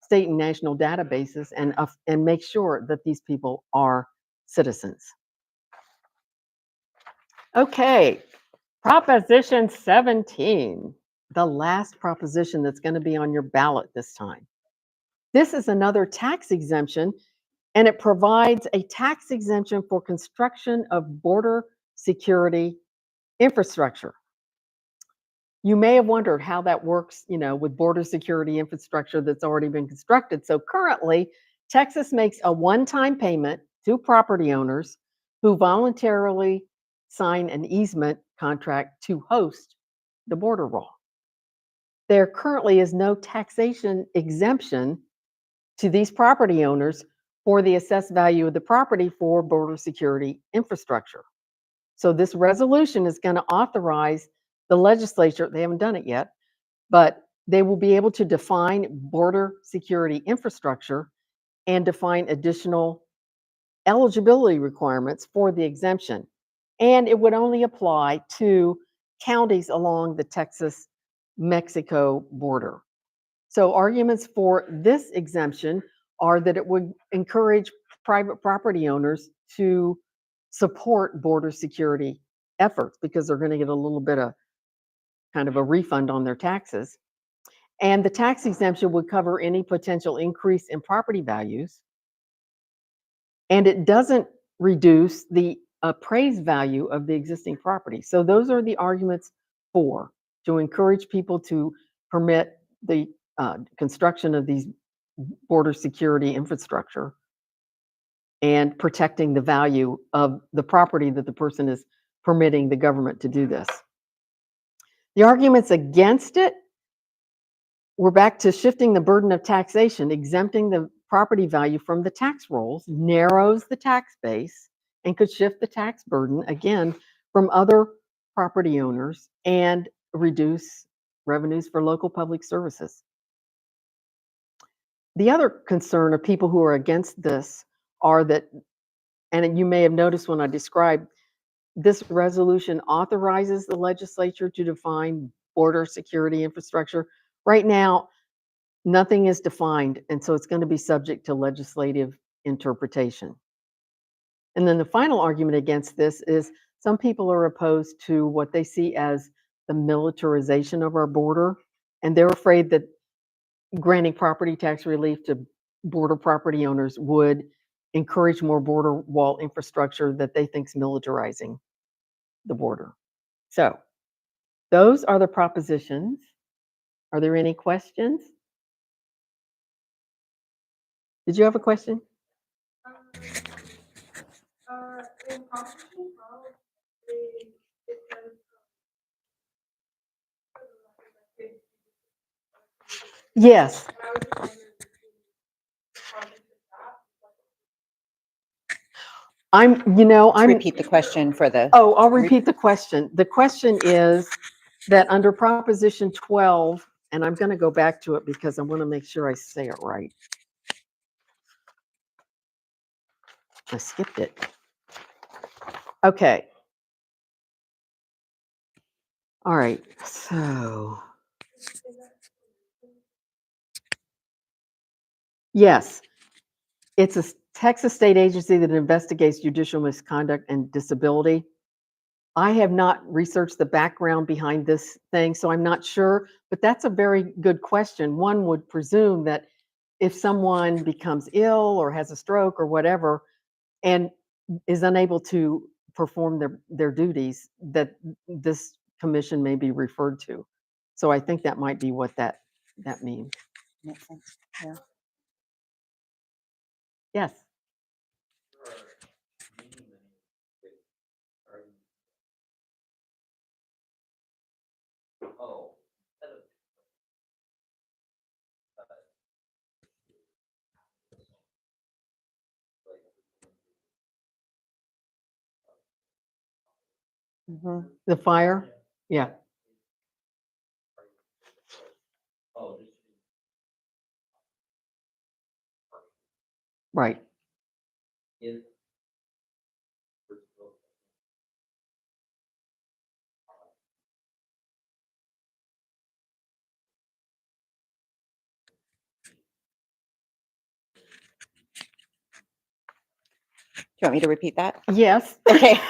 S3: state and national databases and make sure that these people are citizens. Okay, Proposition 17, the last proposition that's going to be on your ballot this time. This is another tax exemption, and it provides a tax exemption for construction of border security infrastructure. You may have wondered how that works, with border security infrastructure that's already been constructed. So currently, Texas makes a one-time payment to property owners who voluntarily sign an easement contract to host the border wall. There currently is no taxation exemption to these property owners for the assessed value of the property for border security infrastructure. So this resolution is going to authorize the legislature, they haven't done it yet, but they will be able to define border security infrastructure and define additional eligibility requirements for the exemption. And it would only apply to counties along the Texas-Mexico border. So arguments for this exemption are that it would encourage private property owners to support border security efforts because they're going to get a little bit of kind of a refund on their taxes. And the tax exemption would cover any potential increase in property values. And it doesn't reduce the appraised value of the existing property. So those are the arguments for, to encourage people to permit the construction of these border security infrastructure and protecting the value of the property that the person is permitting the government to do this. The arguments against it, we're back to shifting the burden of taxation. Exempting the property value from the tax rolls narrows the tax base and could shift the tax burden, again, from other property owners and reduce revenues for local public services. The other concern of people who are against this are that, and you may have noticed when I described, this resolution authorizes the legislature to define border security infrastructure. Right now, nothing is defined, and so it's going to be subject to legislative interpretation. And then the final argument against this is some people are opposed to what they see as the militarization of our border, and they're afraid that granting property tax relief to border property owners would encourage more border wall infrastructure that they think is militarizing the border. So those are the propositions. Are there any questions? Did you have a question?
S4: In Proposition 12, it says
S3: Yes.
S4: I was just wondering
S3: I'm
S1: Repeat the question for the.
S3: Oh, I'll repeat the question. The question is that under Proposition 12, and I'm going to go back to it because I want to make sure I say it right. I skipped it. Okay. All right. So, yes, it's a Texas state agency that investigates judicial misconduct and disability. I have not researched the background behind this thing, so I'm not sure, but that's a very good question. One would presume that if someone becomes ill or has a stroke or whatever and is unable to perform their duties, that this commission may be referred to. So I think that might be what that means.
S1: Makes sense. Yeah.
S3: Yes.
S1: Mhm.
S3: The fire? Yeah. Right.
S1: Do you want me to repeat that?
S3: Yes.
S1: Okay.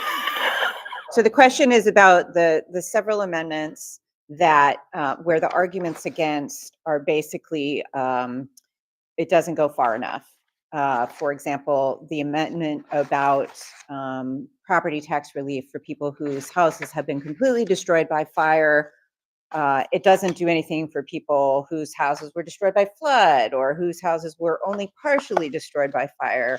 S1: So the question is about the several amendments that where the arguments against are basically it doesn't go far enough. For example, the amendment about property tax relief for people whose houses have been completely destroyed by fire. It doesn't do anything for people whose houses were destroyed by flood or whose houses were only partially destroyed by fire.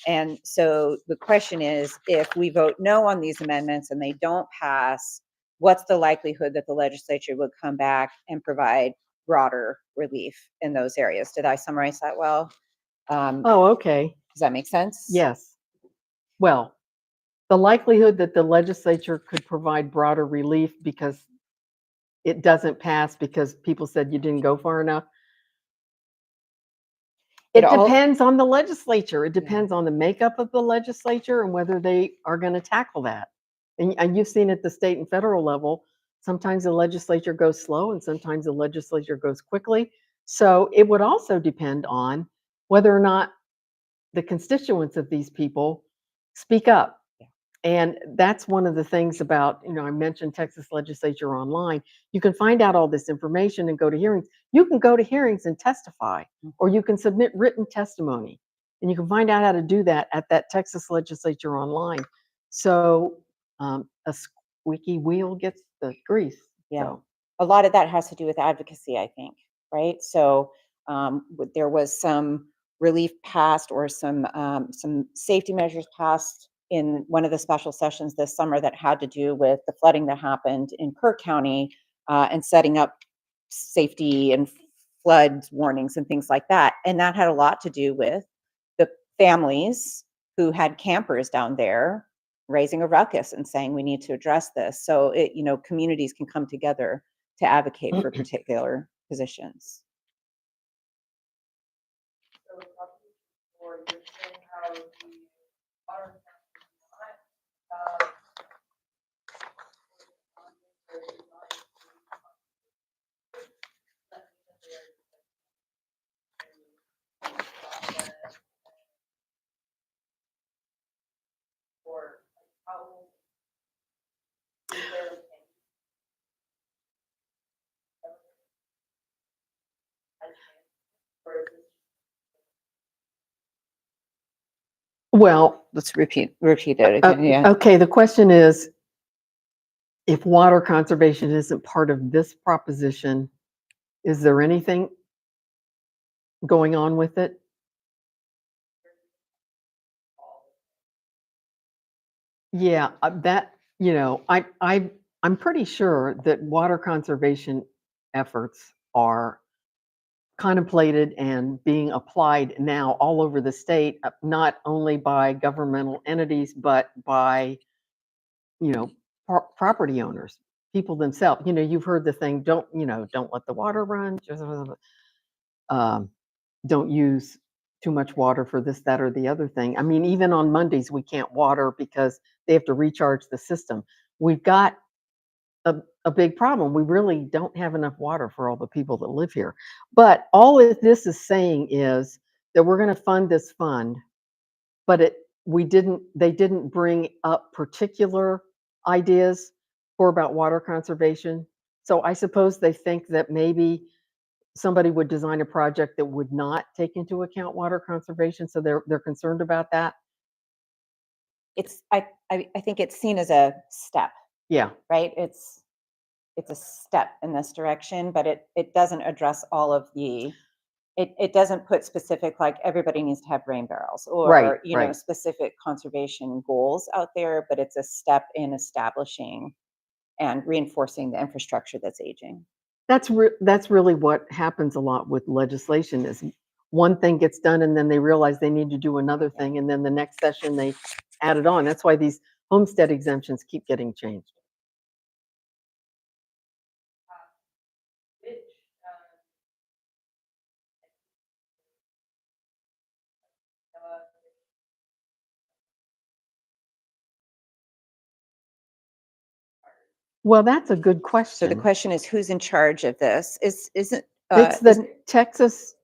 S1: And so the question is, if we vote no on these amendments and they don't pass, what's the likelihood that the legislature would come back and provide broader relief in those areas? Did I summarize that well?
S3: Oh, okay.
S1: Does that make sense?
S3: Yes. Well, the likelihood that the legislature could provide broader relief because it doesn't pass because people said you didn't go far enough. It depends on the legislature. It depends on the makeup of the legislature and whether they are going to tackle that. And you've seen at the state and federal level, sometimes the legislature goes slow and sometimes the legislature goes quickly. So it would also depend on whether or not the constituents of these people speak up. And that's one of the things about, I mentioned Texas Legislature Online. You can find out all this information and go to hearings. You can go to hearings and testify, or you can submit written testimony. And you can find out how to do that at that Texas Legislature Online. So a squeaky wheel gets the grease.
S1: Yeah.
S3: So.
S1: A lot of that has to do with advocacy, I think, right? So there was some relief passed or some safety measures passed in one of the special sessions this summer that had to do with the flooding that happened in Kirk County and setting up safety and flood warnings and things like that. And that had a lot to do with the families who had campers down there raising a ruckus and saying we need to address this. So communities can come together to advocate for particular positions.
S4: So probably for you're saying how the water or how is there
S3: Well,
S1: Let's repeat it again. Yeah.
S3: okay, the question is, if water conservation isn't part of this proposition, is there anything going on with it? Yeah, I'm pretty sure that water conservation efforts are contemplated and being applied now all over the state, not only by governmental entities, but by, property owners, people themselves. You've heard the thing, don't let the water run, don't use too much water for this, that, or the other thing. I mean, even on Mondays, we can't water because they have to recharge the system. We've got a big problem. We really don't have enough water for all the people that live here. But all of this is saying is that we're going to fund this fund but they didn't bring up particular ideas about water conservation. So I suppose they think that maybe somebody would design a project that would not take into account water conservation, so they're concerned about that.
S1: I think it's seen as a step,
S3: Yeah,
S1: right? It's a step in this direction, but it doesn't address all of it doesn't put specific, like, everybody needs to have rain barrels
S3: right,
S1: or, you know,
S3: right.
S1: specific conservation goals out there, but it's a step in establishing and reinforcing the infrastructure that's aging.
S3: That's really what happens a lot with legislation is one thing gets done and then they realize they need to do another thing, and then the next session they add it on. That's why these homestead exemptions keep getting changed.
S4: Which,
S3: Well, that's a good
S1: So the
S3: question.
S1: question is, who's in charge of this? Isn't
S3: It's the Texas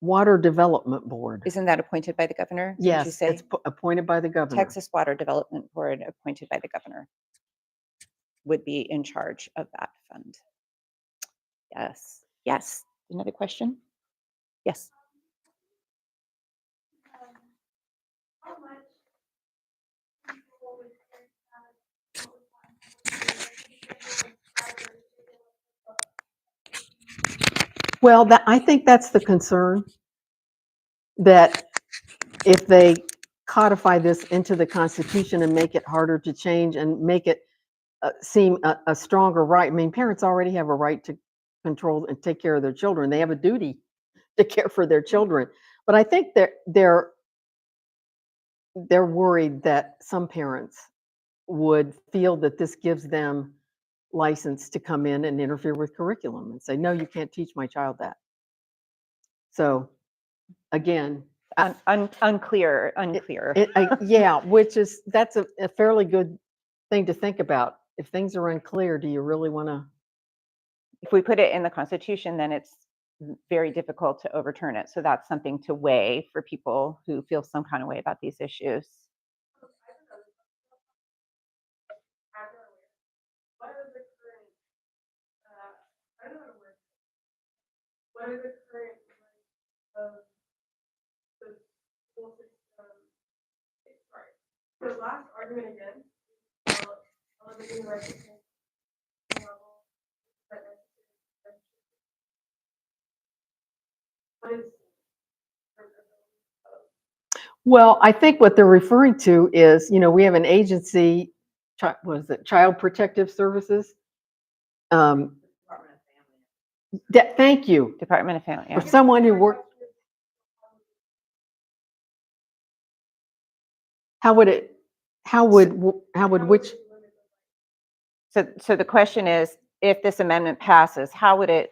S3: Water Development Board.
S1: isn't that appointed by the governor? Didn't you
S3: Yes,
S1: say?
S3: it's appointed by the governor.
S1: Texas Water Development Board, appointed by the governor, would be in charge of that fund. Yes. Yes. Another question? Yes.
S4: how much people would
S3: Well, I think that's the concern, that if they codify this into the Constitution and make it harder to change and make it seem a stronger right. I mean, parents already have a right to control and take care of their children. They have a duty to care for their children. But I think they're worried that some parents would feel that this gives them license to come in and interfere with curriculum and say, no, you can't teach my child that. So again,
S1: Unclear.
S3: yeah, that's a fairly good thing to think about. If things are unclear, do you really want to?
S1: If we put it in the Constitution, then it's very difficult to overturn it. So that's something to weigh for people who feel some kind of way about these issues.
S4: what are the current, I don't know how to word this. What are the current, the school system, sorry, the last argument again, living righteousness level, that what is,
S3: Well, I think what they're referring to is, we have an agency, what is it, Child Protective Services? Thank you.
S1: Department of Family. Yeah.
S3: For someone who worked, how would which?
S1: So the question is, if this amendment passes, how would it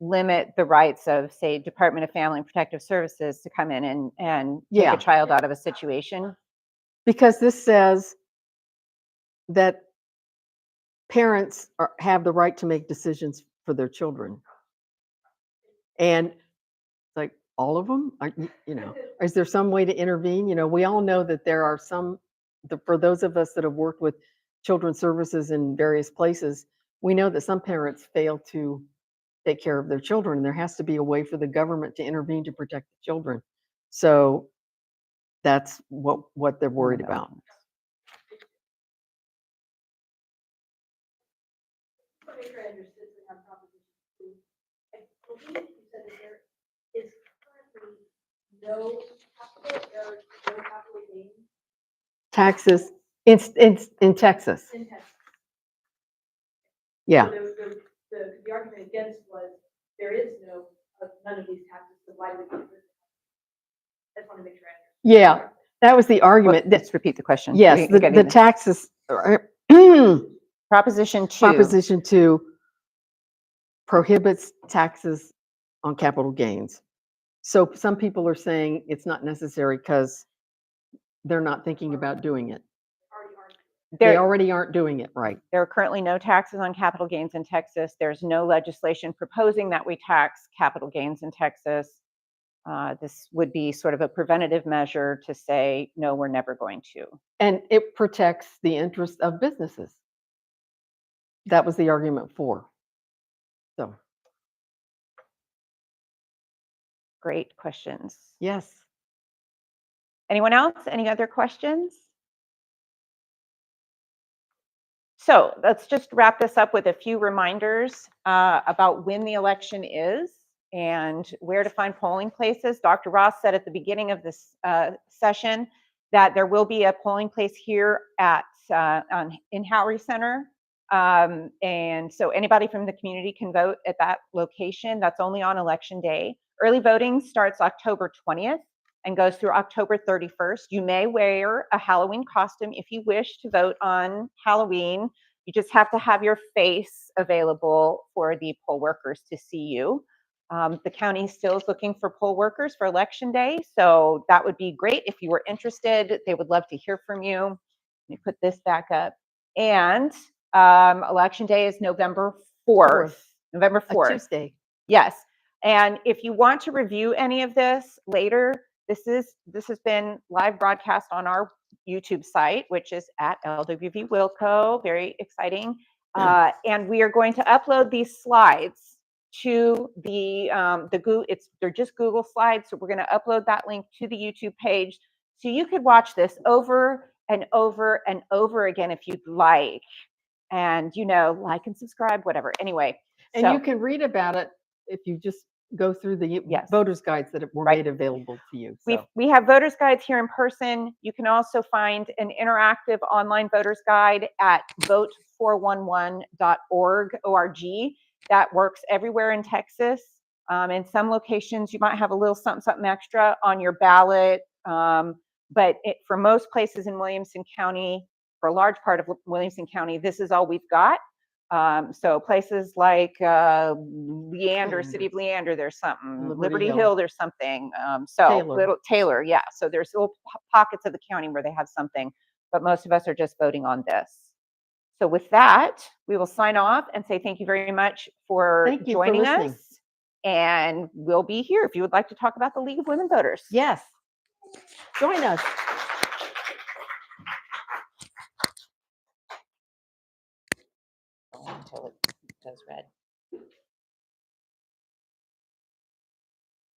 S1: limit the rights of, say, Department of Family and Protective Services to come in and take
S3: Yeah.
S1: a child out of a situation?
S3: Because this says that parents have the right to make decisions for their children. And like all of them, is there some way to intervene? We all know that there are for those of us that have worked with children's services in various places, we know that some parents fail to take care of their children. And there has to be a way for the government to intervene to protect the children. So that's what they're worried about.
S2: No capital gain
S3: Taxes in Texas.
S2: in Texas.
S3: Yeah.
S2: So the argument against was there is none of these taxes, so why would you? I just want to make sure I understand.
S3: Yeah, that was the argument.
S1: Let's repeat the question.
S3: Yes, the taxes.
S1: Proposition 2.
S3: Proposition 2 prohibits taxes on capital gains. So some people are saying it's not necessary because they're not thinking about doing it. They already aren't doing it, right?
S1: There are currently no taxes on capital gains in Texas. There's no legislation proposing that we tax capital gains in Texas. This would be sort of a preventative measure to say, no, we're never going to.
S3: And it protects the interests of businesses. That was the argument for. So,
S1: Great questions.
S3: yes.
S1: Anyone else? Any other questions? So let's just wrap this up with a few reminders about when the election is and where to find polling places. Dr. Ross said at the beginning of this session that there will be a polling place here at in Howry Center. And so anybody from the community can vote at that location. That's only on election day. Early voting starts October 20th and goes through October 31st. You may wear a Halloween costume if you wish to vote on Halloween. You just have to have your face available for the poll workers to see you. The county still is looking for poll workers for election day, so that would be great if you were interested. They would love to hear from you. Let me put this back up. And election day is November 4th. November
S3: A
S1: 4th.
S3: Tuesday.
S1: Yes. And if you want to review any of this later, this has been live broadcast on our YouTube site, which is at LWV Wilco. Very exciting. And we are going to upload these slides to the Google. They're just Google slides, so we're going to upload that link to the YouTube page, so you could watch this over and over and over again if you'd like. And like and subscribe, whatever. Anyway,
S3: And you can read about it if you just go through the voters guides that were made available to you. So.
S1: We have voters guides here in person. You can also find an interactive online voters guide at vote411.org. That works everywhere in Texas. In some locations, you might have a little something extra on your ballot. But for most places in Williamson County, for a large part of Williamson County, this is all we've got. So places like Leander, City of Leander, there's something. Liberty Hill, there's something. Taylor, yeah. So there's little pockets of the county where they have something, but most of us are just voting on this. So with that, we will sign off and say thank you very much for joining us. And we'll be here if you would like to talk about the League of Women Voters.
S3: Yes, join us.
S1: Until it does red.